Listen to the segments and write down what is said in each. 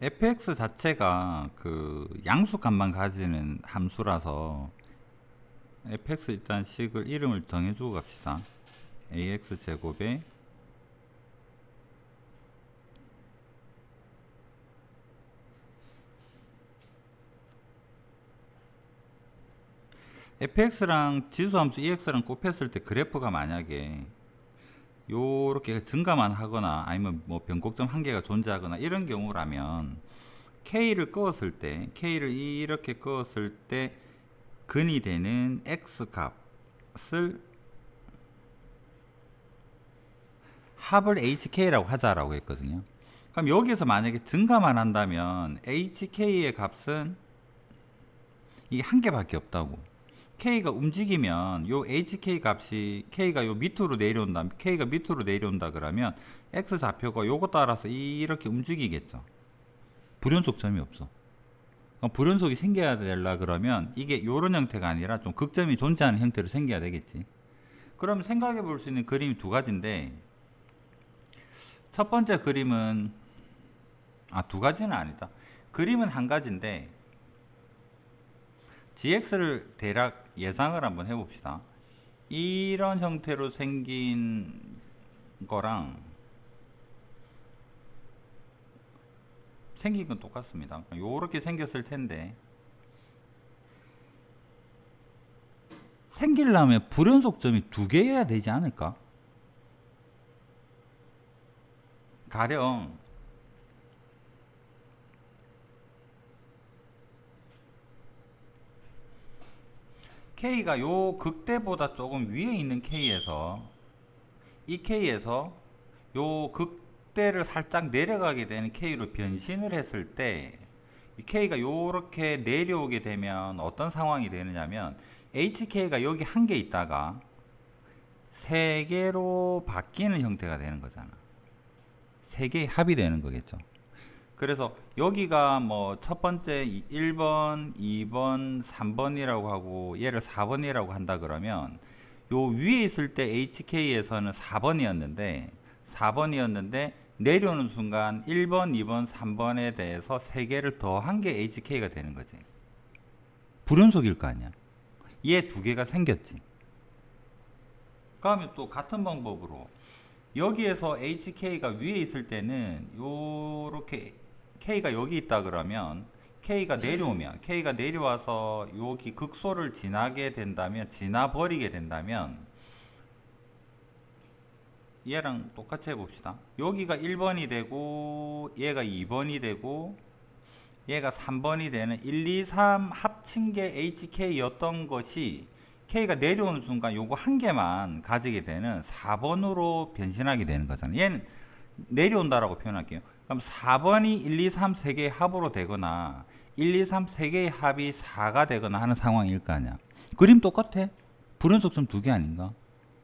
fx 자체가 그 양수값만 가지는 함수라서 fx 일단 식을 이름을 정해주고 갑시다. ax 제곱에 fx랑 지수함수 ex랑 곱했을 때 그래프가 만약에 요렇게 증가만 하거나 아니면 뭐 변곡점 한 개가 존재하거나 이런 경우라면 k를 그었을 때 k를 이렇게 그었을 때 근이 되는 x 값을 합을 hk라고 하자라고 했거든요. 그럼 여기서 만약에 증가만 한다면 hk의 값은 이게 한 개밖에 없다고. k가 움직이면 요 hk 값이 k가 요 밑으로 내려온다. k가 밑으로 내려온다 그러면 x 좌표가 요거 따라서 이렇게 움직이겠죠. 불연속 점이 없어. 불연속이 생겨야 되려 그러면 이게 요런 형태가 아니라 좀 극점이 존재하는 형태로 생겨야 되겠지. 그럼 생각해 볼 수 있는 그림이 두 가지인데, 첫 번째 그림은 두 가지는 아니다. 그림은 한 가지인데 gx를 대략 예상을 한번 해봅시다. 이런 형태로 생긴 거랑 생긴 건 똑같습니다. 요렇게 생겼을 텐데 생기려면 불연속점이 두 개여야 되지 않을까? 가령 K가 요 극대보다 조금 위에 있는 K에서 이 K에서 요 극대를 살짝 내려가게 되는 K로 변신을 했을 때 이 K가 요렇게 내려오게 되면 어떤 상황이 되느냐면 HK가 여기 한 개 있다가 세 개로 바뀌는 형태가 되는 거잖아. 세 개의 합이 되는 거겠죠. 그래서 여기가 뭐 첫 번째 1번, 2번, 3번이라고 하고 얘를 4번이라고 한다 그러면 요 위에 있을 때 HK에서는 4번이었는데 내려오는 순간 1번, 2번, 3번에 대해서 3개를 더한 게 HK가 되는 거지. 불연속일 거 아니야. 얘 두 개가 생겼지. 그러면 또 같은 방법으로 여기에서 HK가 위에 있을 때는 요렇게 K가 여기 있다 그러면 K가 내려와서 여기 극소를 지나버리게 된다면 얘랑 똑같이 해봅시다. 여기가 1번이 되고 얘가 2번이 되고 얘가 3번이 되는 1, 2, 3 합친 게 HK였던 것이 K가 내려오는 순간 요거 한 개만 가지게 되는 4번으로 변신하게 되는 거잖아요. 얘는 내려온다라고 표현할게요. 그럼 4번이 1, 2, 3 3개의 합으로 되거나 1, 2, 3 3개의 합이 4가 되거나 하는 상황일 거 아니야. 그림 똑같아. 불연속점 두 개 아닌가?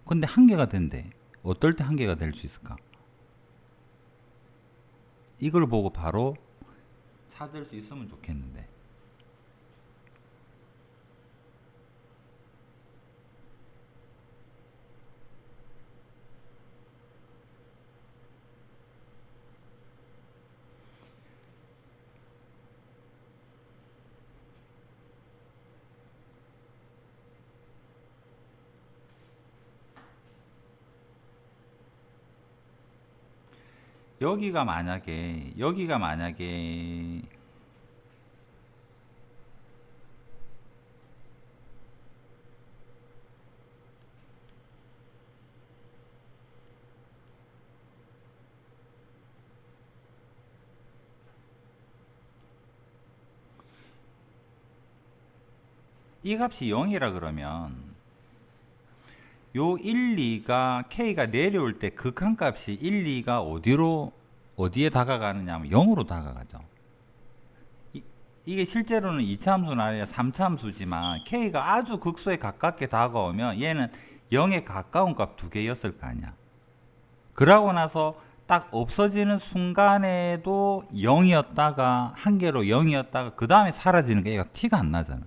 근데 한 개가 된대. 어떨 때 한 개가 될 수 있을까? 이걸 보고 바로 찾을 수 있으면 좋겠는데. 여기가 만약에 이 값이 0이라 그러면 요 1, 2가 K가 내려올 때 극한값이 1, 2가 어디에 다가가느냐 하면 0으로 다가가죠. 이게 실제로는 2차 함수는 아니라 3차 함수지만 K가 아주 극소에 가깝게 다가오면 얘는 0에 가까운 값 두 개였을 거 아니야. 그러고 나서 딱 없어지는 순간에도 0이었다가 한 개로 0이었다가 그 다음에 사라지는 게 얘가 티가 안 나잖아.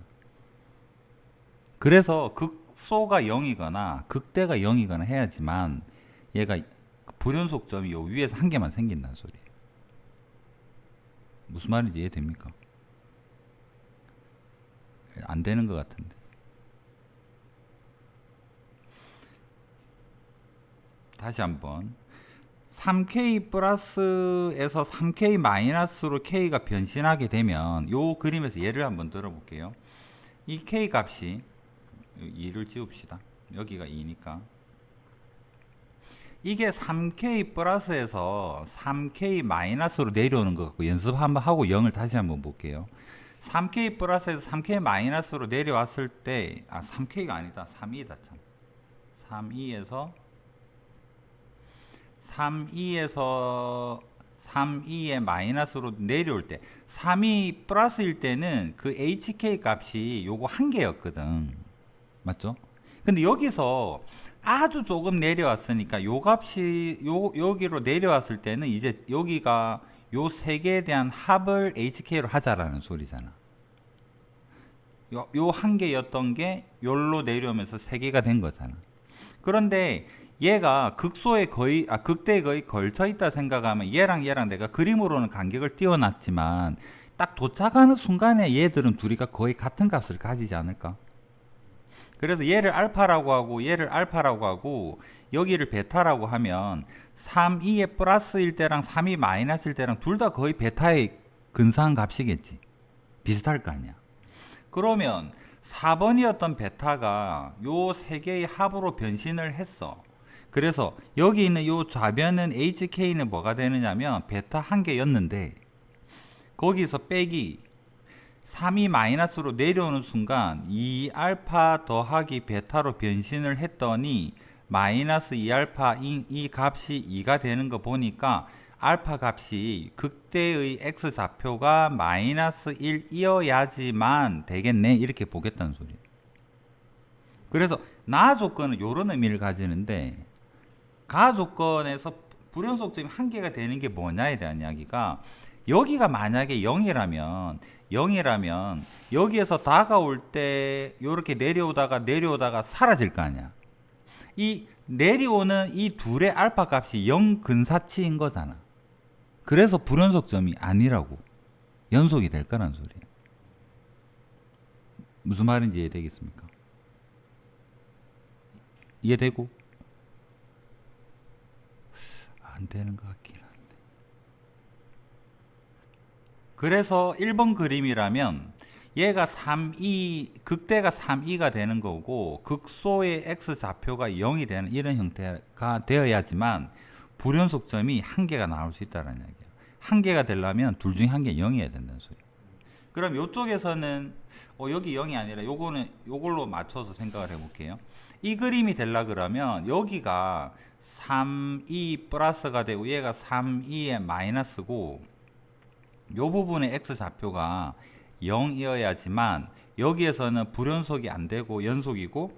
그래서 극소가 0이거나 극대가 0이거나 해야지만 얘가 불연속점이 요 위에서 한 개만 생긴다는 소리예요. 무슨 말인지 이해됩니까? 안 되는 것 같은데. 다시 한번. 3K 플러스에서 3K 마이너스로 K가 변신하게 되면 요 그림에서 예를 한번 들어볼게요. 이 K 값이 2를 지웁시다. 여기가 2니까 이게 3K 플러스에서 3K 마이너스로 내려오는 것 같고 연습 한번 하고 0을 다시 한번 볼게요. 3K 플러스에서 3K 마이너스로 내려왔을 때 3K가 아니다. 3E다 참. 3E의 마이너스로 내려올 때 3E 플러스일 때는 그 HK 값이 요거 한 개였거든. 맞죠? 근데 여기서 아주 조금 내려왔으니까 요 값이 여기로 내려왔을 때는 이제 여기가 요 세 개에 대한 합을 HK로 하자라는 소리잖아. 요 한 개였던 게 요로 내려오면서 세 개가 된 거잖아. 그런데 얘가 극소에 거의 극대에 거의 걸쳐 있다 생각하면 얘랑 내가 그림으로는 간격을 띄워놨지만 딱 도착하는 순간에 얘들은 둘이가 거의 같은 값을 가지지 않을까? 그래서 얘를 알파라고 하고 얘를 알파라고 하고 여기를 베타라고 하면 3E의 플러스일 때랑 3E 마이너스일 때랑 둘 다 거의 베타의 근사한 값이겠지. 비슷할 거 아니야. 그러면 4번이었던 베타가 요 세 개의 합으로 변신을 했어. 그래서 여기 있는 요 좌변은 HK는 뭐가 되느냐면 베타 한 개였는데 거기서 빼기 3이 마이너스로 내려오는 순간 2알파 더하기 베타로 변신을 했더니 마이너스 2알파 이 값이 2가 되는 거 보니까 알파 값이 극대의 x좌표가 마이너스 1이어야지만 되겠네 이렇게 보겠다는 소리예요. 그래서 나 조건은 이런 의미를 가지는데 가 조건에서 불연속점이 한 개가 되는 게 뭐냐에 대한 이야기가 여기가 만약에 0이라면 여기에서 다가올 때 이렇게 내려오다가 사라질 거 아니야. 이 내려오는 이 둘의 알파 값이 0 근사치인 거잖아. 그래서 불연속점이 아니라고 연속이 될 거라는 소리예요. 무슨 말인지 이해되겠습니까? 이해되고? 안 되는 것 같긴 한데. 그래서 1번 그림이라면 얘가 3E 극대가 3E가 되는 거고 극소의 x좌표가 0이 되는 이런 형태가 되어야지만 불연속점이 한 개가 나올 수 있다는 얘기예요. 한 개가 되려면 둘 중에 한 개 0이어야 된다는 소리예요. 그럼 이쪽에서는 여기 0이 아니라 요걸로 맞춰서 생각을 해볼게요. 이 그림이 되려 그러면 여기가 3E 플러스가 되고 얘가 3E의 마이너스고 요 부분의 x좌표가 0이어야지만 여기에서는 불연속이 안 되고 연속이고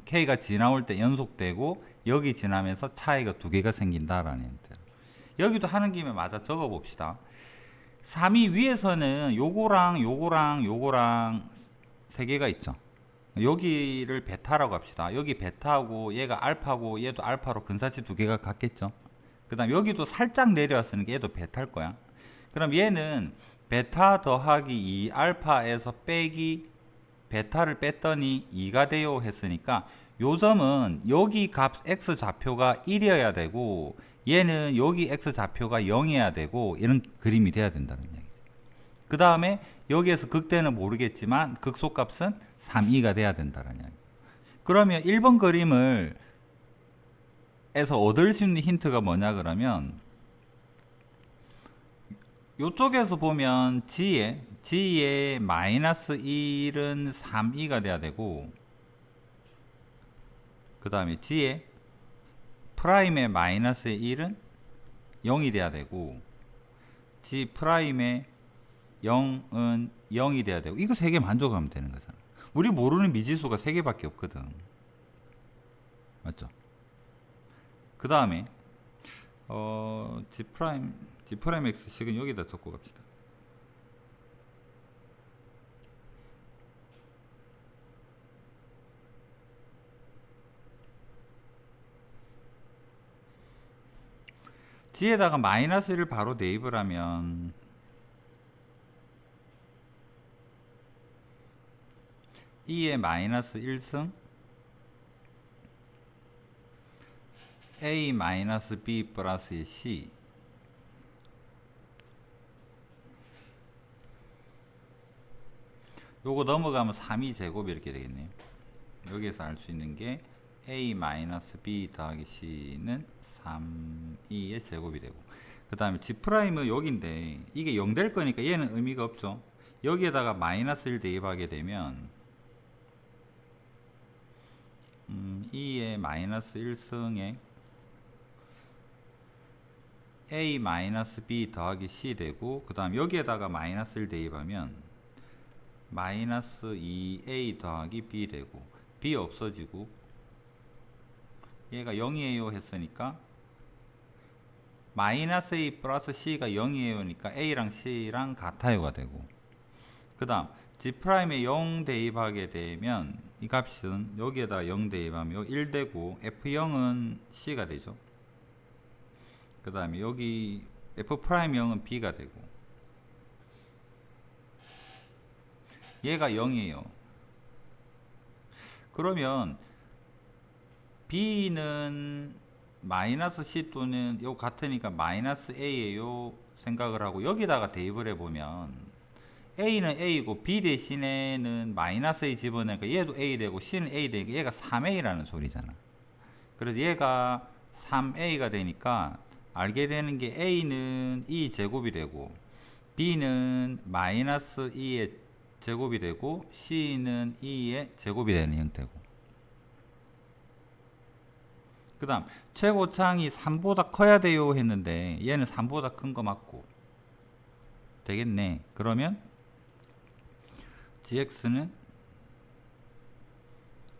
K가 지나올 때 연속되고 여기 지나면서 차이가 두 개가 생긴다라는 형태. 여기도 하는 김에 맞아 적어 봅시다. 3이 위에서는 요거랑 세 개가 있죠. 여기를 베타라고 합시다. 여기 베타고 얘가 알파고 얘도 알파로 근사치 두 개가 같겠죠. 그 다음 여기도 살짝 내려왔으니까 얘도 베타일 거야. 그럼 얘는 베타 더하기 2알파에서 빼기 베타를 뺐더니 2가 돼요 했으니까 요 점은 여기 값 x좌표가 1이어야 되고 얘는 여기 x좌표가 0이어야 되고 이런 그림이 돼야 된다는 얘기죠. 그 다음에 여기에서 극대는 모르겠지만 극소값은 3이가 돼야 된다는 얘기. 그러면 1번 그림을 에서 얻을 수 있는 힌트가 뭐냐 그러면 요쪽에서 보면 G의 마이너스 1은 3E가 돼야 되고 그 다음에 G의 프라임의 마이너스 1은 0이 돼야 되고 G 프라임의 0은 0이 돼야 되고 이거 세 개 만족하면 되는 거잖아. 우리 모르는 미지수가 세 개밖에 없거든. 맞죠? 그 다음에 G 프라임 X식은 여기다 적고 갑시다. G에다가 마이너스 1을 바로 대입을 하면 E의 마이너스 1승 A 마이너스 B 플러스 C. 요거 넘어가면 3이 제곱 이렇게 되겠네요. 여기에서 알 수 있는 게 A 마이너스 B 더하기 C는 3E의 제곱이 되고, 그 다음에 G'은 여기인데 이게 0 될 거니까 얘는 의미가 없죠. 여기에다가 마이너스 1 대입하게 되면 E의 마이너스 1승에 A 마이너스 B 더하기 C 되고, 그 다음 여기에다가 마이너스 1 대입하면 마이너스 2A 더하기 B 되고, B 없어지고 얘가 0이에요 했으니까 마이너스 A 플러스 C가 0이에요 니까 A랑 C랑 같아요가 되고, 그 다음 G'에 0 대입하게 되면 이 값은 여기에다 0 대입하면 1 되고 F0은 C가 되죠. 그 다음에 여기 F'0은 B가 되고, 얘가 0이에요. 그러면 B는 마이너스 C 또는 요 같으니까 마이너스 A예요 생각을 하고 여기다가 대입을 해보면 A는 A고 B 대신에는 마이너스 A 집어넣으니까 얘도 A 되고 C는 A 되니까 얘가 3A라는 소리잖아. 그래서 얘가 3A가 되니까 알게 되는 게 A는 2 제곱이 되고 B는 마이너스 2의 제곱이 되고 C는 2의 제곱이 되는 형태고, 그 다음 최고창이 3보다 커야 돼요 했는데 얘는 3보다 큰 거 맞고 되겠네. 그러면 gx는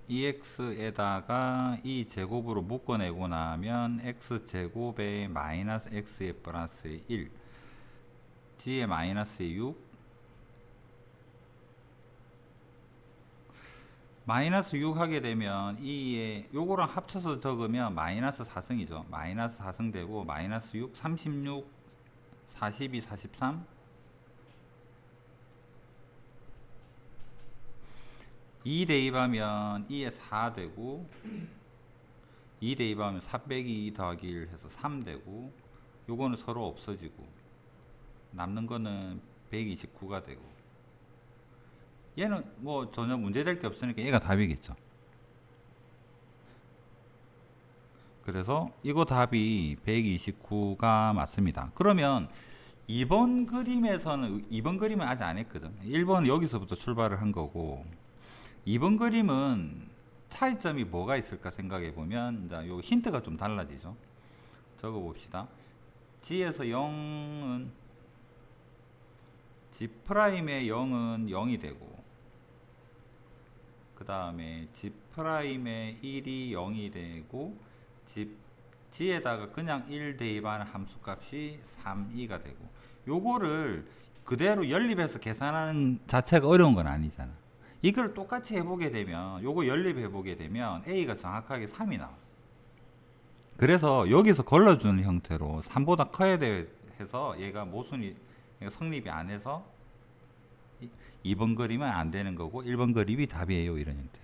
ex에다가 이 제곱으로 묶어내고 나면 x제곱에 마이너스 x의 플러스 1 g의 마이너스 6 마이너스 6 하게 되면 이에 요거랑 합쳐서 적으면 마이너스 4승이죠. 마이너스 4승 되고 마이너스 6, 36, 42, 43 2 대입하면 2에 4 되고 2 대입하면 4 빼기 2 더하기 1 해서 3 되고 요거는 서로 없어지고 남는 거는 129가 되고, 얘는 뭐 전혀 문제될 게 없으니까 얘가 답이겠죠. 그래서 이거 답이 129가 맞습니다. 그러면 2번 그림에서는 2번 그림은 아직 안 했거든. 1번 여기서부터 출발을 한 거고 2번 그림은 차이점이 뭐가 있을까 생각해 보면 요 힌트가 좀 달라지죠. 적어 봅시다. G에서 0은 G'의 0은 0이 되고, 그 다음에 G'의 1이 0이 되고 G에다가 그냥 1 대입하는 함수값이 3이가 되고, 요거를 그대로 연립해서 계산하는 자체가 어려운 건 아니잖아. 이걸 똑같이 해보게 되면 요거 연립해 보게 되면 A가 정확하게 3이 나와. 그래서 여기서 걸러주는 형태로 3보다 커야 돼 해서 얘가 모순이 성립이 안 해서 2번 그림은 안 되는 거고 1번 그림이 답이에요 이런 형태.